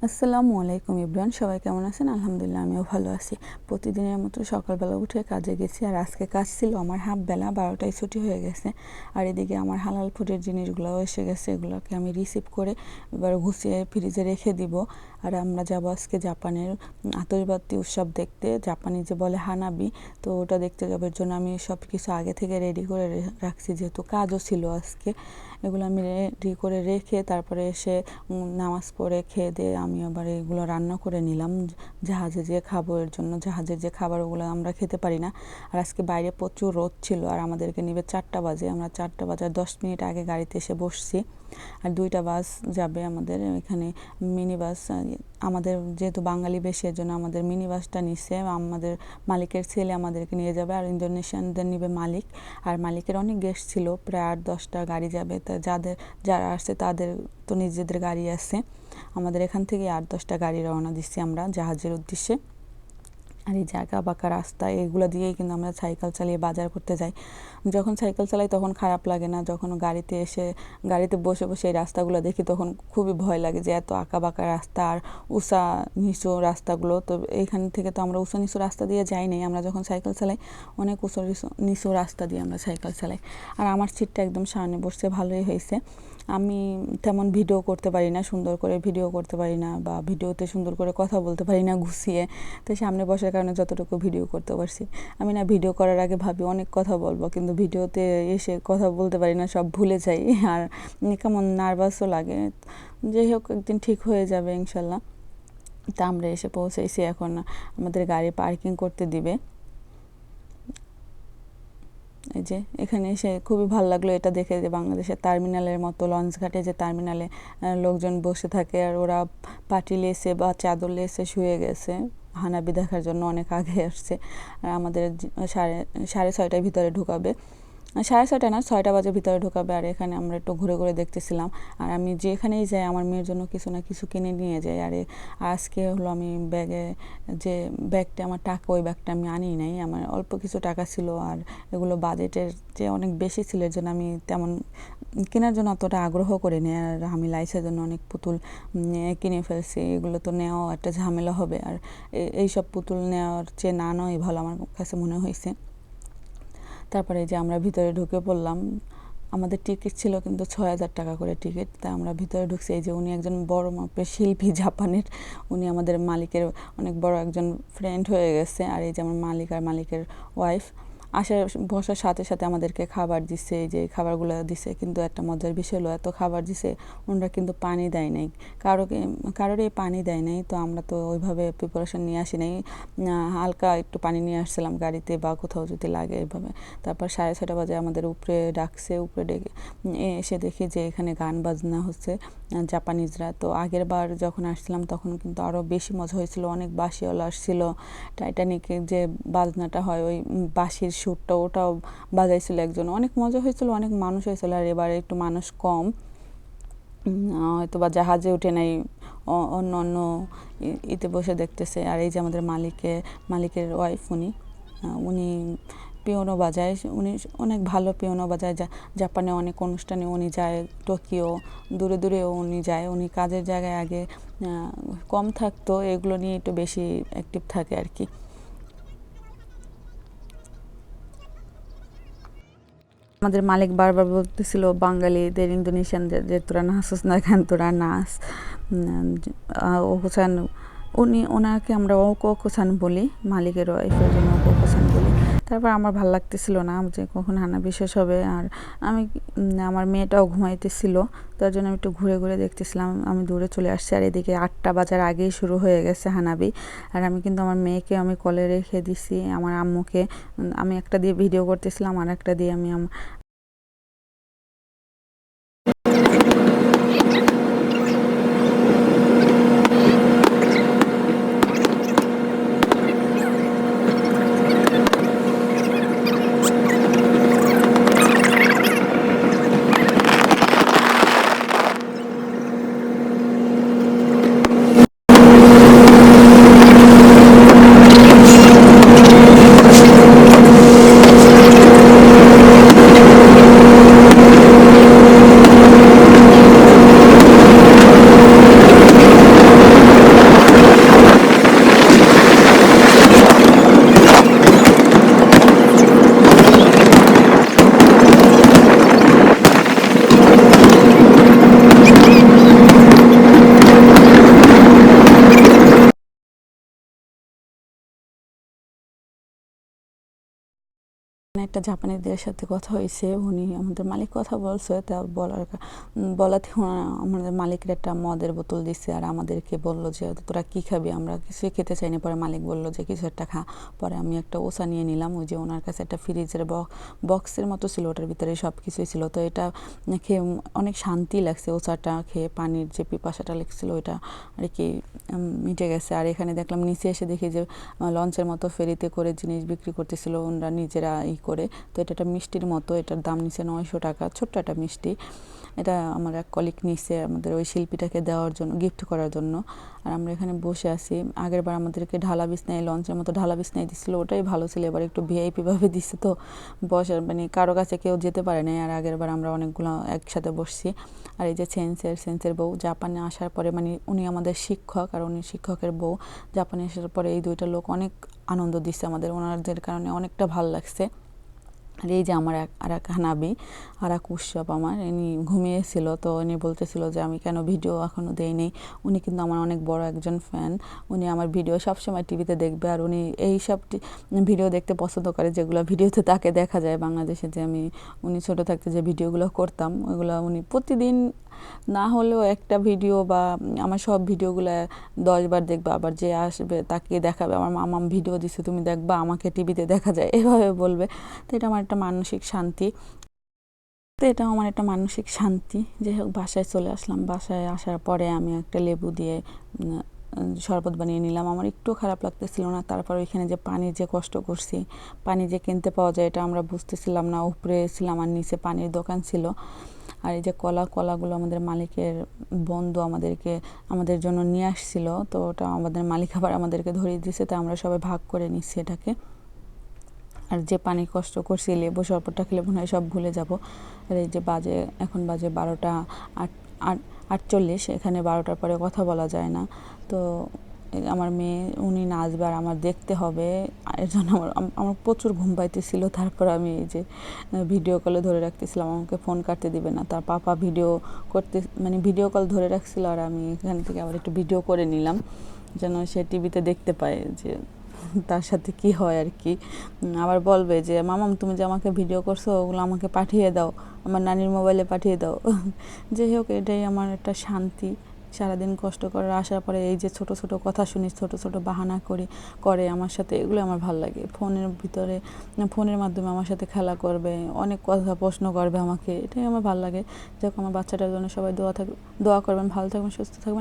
আসসালামু আলাইকুম ইব্রান, সবাই কেমন আছেন? আলহামদুলিল্লাহ, আমিও ভালো আছি। প্রতিদিনের মতো সকালবেলা উঠে কাজে গেছি, আর আজকে কাজ ছিল আমার হাফ বেলা, 12টায় ছুটি হয়ে গেছে। আর এদিকে আমার হালাল ফুডের জিনিসগুলোও এসে গেছে, এগুলোকে আমি রিসিভ করে এবার গুছিয়ে ফ্রিজে রেখে দিব। আর আমরা যাব আজকে জাপানের আতশবাজি উৎসব দেখতে, জাপানি যে বলে হানাবি, তো ওটা দেখতে যাবার জন্য আমি সব কিছু আগে থেকে রেডি করে রাখছি, যেহেতু কাজও ছিল আজকে। এগুলো আমি রেডি করে রেখে তারপরে এসে নামাজ পড়ে খেয়ে দিয়ে আমি আবার এগুলো রান্না করে নিলাম জাহাজে যে খাবো, এর জন্য জাহাজের যে খাবার ওগুলো আমরা খেতে পারি না। আর আজকে বাইরে প্রচুর রোদ ছিল, আর আমাদেরকে নিবে 4টা বাজে। আমরা 4টা বাজার 10 মিনিট আগে গাড়িতে এসে বসছি। আর 2টা বাস যাবে আমাদের এখানে, মিনি বাস। আমাদের যেহেতু বাঙালি বেশি, এর জন্য আমাদের মিনি বাসটা নিচ্ছে। আমাদের মালিকের ছেলে আমাদেরকে নিয়ে যাবে, আর ইন্দোনেশিয়ানদের নিবে মালিক। আর মালিকের অনেক গেস্ট ছিল, প্রায় 8-10টা গাড়ি যাবে। তা যারা আসছে তাদের তো নিজেদের গাড়ি আছে। আমাদের এখান থেকে 8-10টা গাড়ি রওনা দিচ্ছি আমরা জাহাজের উদ্দেশ্যে। আর এই জায়গা বাঁকা রাস্তা, এগুলো দিয়েই কিন্তু আমরা সাইকেল চালিয়ে বাজার করতে যাই। যখন সাইকেল চালাই তখন খারাপ লাগে না, যখন গাড়িতে বসে বসে এই রাস্তাগুলো দেখি তখন খুবই ভয় লাগে, যে এত আঁকা বাঁকা রাস্তা আর উঁচা নিচু রাস্তাগুলো। তো এইখান থেকে তো আমরা উঁচু নিচু রাস্তা দিয়ে যাই নাই, আমরা যখন সাইকেল চালাই অনেক উঁচু নিচু রাস্তা দিয়ে আমরা সাইকেল চালাই। আর আমার সিটটা একদম সামনে বসছে, ভালোই হয়েছে। আমি তেমন ভিডিও করতে পারি না, সুন্দর করে ভিডিও করতে পারি না, বা ভিডিওতে সুন্দর করে কথা বলতে পারি না গুছিয়ে। তো সামনে বসার কারণে যতটুকু ভিডিও করতে পারছি। আমি না ভিডিও করার আগে ভাবি অনেক কথা বলবো, কিন্তু ভিডিওতে এসে কথা বলতে পারি না, সব ভুলে যাই। আর কেমন নার্ভাসও লাগে। যাই হোক, একদিন ঠিক হয়ে যাবে ইনশাল্লাহ। তা আমরা এসে পৌঁছেছি, এখন আমাদের গাড়ি পার্কিং করতে দিবে। এই যে এখানে এসে খুবই ভালো লাগলো এটা দেখে, যে বাংলাদেশের টার্মিনালের মতো লঞ্চঘাটে যে টার্মিনালে লোকজন বসে থাকে, আর ওরা পাটি লেসে বা চাদর লেসে শুয়ে গেছে হানাবি দেখার জন্য, অনেক আগে আসছে। আর আমাদের সাড়ে 6টায় ভিতরে ঢুকাবে, 6:30 না, 6টা বাজে ভিতরে ঢোকাবে। আর এখানে আমরা একটু ঘুরে ঘুরে দেখতেছিলাম। আর আমি যেখানেই যাই আমার মেয়ের জন্য কিছু না কিছু কিনে নিয়ে যাই। আর আজকে হলো আমি যে ব্যাগটা আমার টাকা, ওই ব্যাগটা আমি আনি নাই, আমার অল্প কিছু টাকা ছিল। আর এগুলো বাজেটের যে অনেক বেশি ছিল, এর জন্য আমি তেমন কেনার জন্য অতটা আগ্রহ করিনি। আর আমি লাইসের জন্য অনেক পুতুল কিনে ফেলছি, এগুলো তো নেওয়াও একটা ঝামেলা হবে। আর এইসব পুতুল নেওয়ার চেয়ে না নেওয়াই ভালো আমার কাছে মনে হয়েছে। তারপরে যে আমরা ভিতরে ঢুকে পড়লাম। আমাদের টিকিট ছিল কিন্তু 6,000 টাকা করে টিকিট। তাই আমরা ভিতরে ঢুকছি। এই যে উনি একজন বড় মাপের শিল্পী জাপানের, উনি আমাদের মালিকের অনেক বড় একজন ফ্রেন্ড হয়ে গেছে। আর এই যে আমার মালিক আর মালিকের ওয়াইফ বসার সাথে সাথে আমাদেরকে খাবার দিচ্ছে, এই যে খাবারগুলো দিছে। কিন্তু একটা মজার বিষয় হলো, এত খাবার দিছে ওনারা কিন্তু পানি দেয় নাই, কারোরই পানি দেয় নাই। তো আমরা তো ওইভাবে প্রিপারেশন নিয়ে আসি নাই, হালকা একটু পানি নিয়ে আসছিলাম গাড়িতে বা কোথাও যদি লাগে এভাবে। তারপর 6:30 বাজে আমাদের উপরে ডাকছে, উপরে ডেকে এসে দেখি যে এখানে গান বাজনা হচ্ছে জাপানিজরা। তো আগের বার যখন আসছিলাম তখন কিন্তু আরও বেশি মজা হয়েছিল, অনেক বাঁশিওয়ালা আসছিল। টাইটানিকে যে বাজনাটা হয়, ওই বাঁশির সুরটা ওটাও বাজাইছিল একজন, অনেক মজা হয়েছিল, অনেক মানুষ হয়েছিল। আর এবারে একটু মানুষ কম, হয়তো বা জাহাজে উঠে নাই, অন্য অন্য ইতে বসে দেখতেছে। আর এই যে আমাদের মালিকের ওয়াইফ, উনি পিয়ানো বাজায়, উনি অনেক ভালো পিয়ানো বাজায়। জাপানে অনেক অনুষ্ঠানে উনি যায়, টোকিও দূরে দূরেও উনি যায়। উনি কাজের জায়গায় আগে কম থাকতো, এগুলো নিয়ে একটু বেশি অ্যাক্টিভ থাকে আর কি। আমাদের মালিক বারবার বলতেছিল বাঙালিদের, ইন্দোনেশিয়ানদের, যে তোরা নাচস না কেন, তোরা নাচ। ওকুসান, ওনাকে আমরা ওকুসান বলি, মালিকের ওয়াইফের জন্য ওকুসান বলি। তারপর আমার ভালো লাগতেছিল না যে কখন হানাবি শেষ হবে। আর আমার মেয়েটাও ঘুমাইতেছিল, তার জন্য আমি একটু ঘুরে ঘুরে দেখতেছিলাম। আমি দূরে চলে আসছি, আর এদিকে 8টা বাজার আগেই শুরু হয়ে গেছে হানাবি। আর আমি কিন্তু আমার মেয়েকে আমি কোলে রেখে দিছি, আমার আম্মুকে। আমি একটা দিয়ে ভিডিও করতেছিলাম, আর একটা দিয়ে আমি একটা জাপানিদের সাথে কথা হয়েছে, উনি আমাদের মালিক কথা বলছে, তা বলাতে আমাদের মালিকের একটা মদের বোতল দিচ্ছে আর আমাদেরকে বললো যে তোরা কী খাবি, আমরা কিছুই খেতে চাইনি। পরে মালিক বললো যে কিছু একটা খা। পরে আমি একটা ওষা নিয়ে নিলাম। ওই যে ওনার কাছে একটা ফ্রিজের বক্সের মতো ছিল, ওটার ভিতরে সব কিছুই ছিল। তো এটা খেয়ে অনেক শান্তি লাগছে। ওষাটা খেয়ে পানির যে পিপাসাটা লাগছিল ওইটা আর কি মিটে গেছে। আর এখানে দেখলাম নিচে এসে দেখি যে লঞ্চের মতো ফেরিতে করে জিনিস বিক্রি করতেছিল ওনারা নিজেরা করে। তো এটা একটা মিষ্টির মতো, এটার দাম নিচে 900 টাকা, ছোট্ট একটা মিষ্টি। এটা আমার এক কলিগ নিচে আমাদের ওই শিল্পীটাকে দেওয়ার জন্য, গিফট করার জন্য। আর আমরা এখানে বসে আছি। আগের বার আমাদেরকে ঢালা বিছনায়, লঞ্চের মতো ঢালা বিছনায় দিচ্ছিলো, ওটাই ভালো ছিল। এবার একটু ভিআইপিভাবে দিচ্ছে, তো বসার মানে কারো কাছে কেউ যেতে পারে নাই। আর আগের বার আমরা অনেকগুলো একসাথে বসছি। আর এই যে সেন্সের বউ জাপানে আসার পরে, মানে উনি আমাদের শিক্ষক, আর উনি শিক্ষকের বউ জাপানে আসার পরে এই দুইটা লোক অনেক আনন্দ দিচ্ছে আমাদের, ওনাদের কারণে অনেকটা ভালো লাগছে। আর এই যে আমার আর এক হানাবি, আর এক উৎসব আমার, ইনি ঘুমিয়েছিল। তো উনি বলতেছিল যে আমি কেন ভিডিও এখনও দেইনি। উনি কিন্তু আমার অনেক বড় একজন ফ্যান। উনি আমার ভিডিও সবসময় টিভিতে দেখবে, আর উনি এই সব ভিডিও দেখতে পছন্দ করে যেগুলো ভিডিওতে তাকে দেখা যায় বাংলাদেশে। যে উনি ছোটো থাকতে যে ভিডিওগুলো করতাম ওইগুলো উনি প্রতিদিন না হলেও একটা ভিডিও বা আমার সব ভিডিওগুলো 10 বার দেখবে। আবার যে আসবে তাকে দেখাবে, আমার মামাম ভিডিও দিছে তুমি দেখবা, আমাকে টিভিতে দেখা যায়, এভাবে বলবে। তো এটা আমার একটা মানসিক শান্তি। যাই হোক, বাসায় চলে আসলাম। বাসায় আসার পরে আমি একটা লেবু দিয়ে শরবত বানিয়ে নিলাম। আমার একটু খারাপ লাগতেছিল না। তারপর ওইখানে যে পানির যে কষ্ট করছি, পানি যে কিনতে পাওয়া যায় এটা আমরা বুঝতেছিলাম না। উপরে ছিলাম আর নিচে পানির দোকান ছিল। আর এই যে কলাগুলো আমাদের মালিকের বন্ধু আমাদের জন্য নিয়ে আসছিল। তো ওটা আমাদের মালিক আবার আমাদেরকে ধরিয়ে দিয়েছে, তো আমরা সবাই ভাগ করে নিচ্ছি এটাকে। আর যে পানি কষ্ট করছি, লেবু শরবতটা খেলে মনে হয় সব ভুলে যাব। আর এই যে এখন বাজে 12:48। এখানে 12টার পরে কথা বলা যায় না। তো আমার মেয়ে উনি নাচবে আর আমার দেখতে হবে, এর জন্য আমার প্রচুর ঘুম পাইতেছিল। তারপর আমি এই যে ভিডিও কলে ধরে রাখতেছিলাম, আমাকে ফোন কাটতে দিবে না। তার পাপা ভিডিও কল ধরে রাখছিল, আর আমি এখান থেকে আবার একটু ভিডিও করে নিলাম যেন সে টিভিতে দেখতে পায় যে তার সাথে কি হয় আর কি। আবার বলবে যে মামাম তুমি যে আমাকে ভিডিও করছো ওগুলো আমাকে পাঠিয়ে দাও, আমার নানির মোবাইলে পাঠিয়ে দাও। যাই হোক, এটাই আমার একটা শান্তি। সারাদিন কষ্ট করে আসার পরে এই যে ছোট ছোট কথা শুনি, ছোট ছোট বাহানা করে আমার সাথে, এগুলো আমার ভালো লাগে। ফোনের মাধ্যমে আমার সাথে খেলা করবে, অনেক কথা প্রশ্ন করবে আমাকে, এটাই আমার ভালো লাগে। যাই হোক, আমার বাচ্চাটার জন্য সবাই দোয়া করবেন, ভালো থাকবেন, সুস্থ থাকবেন।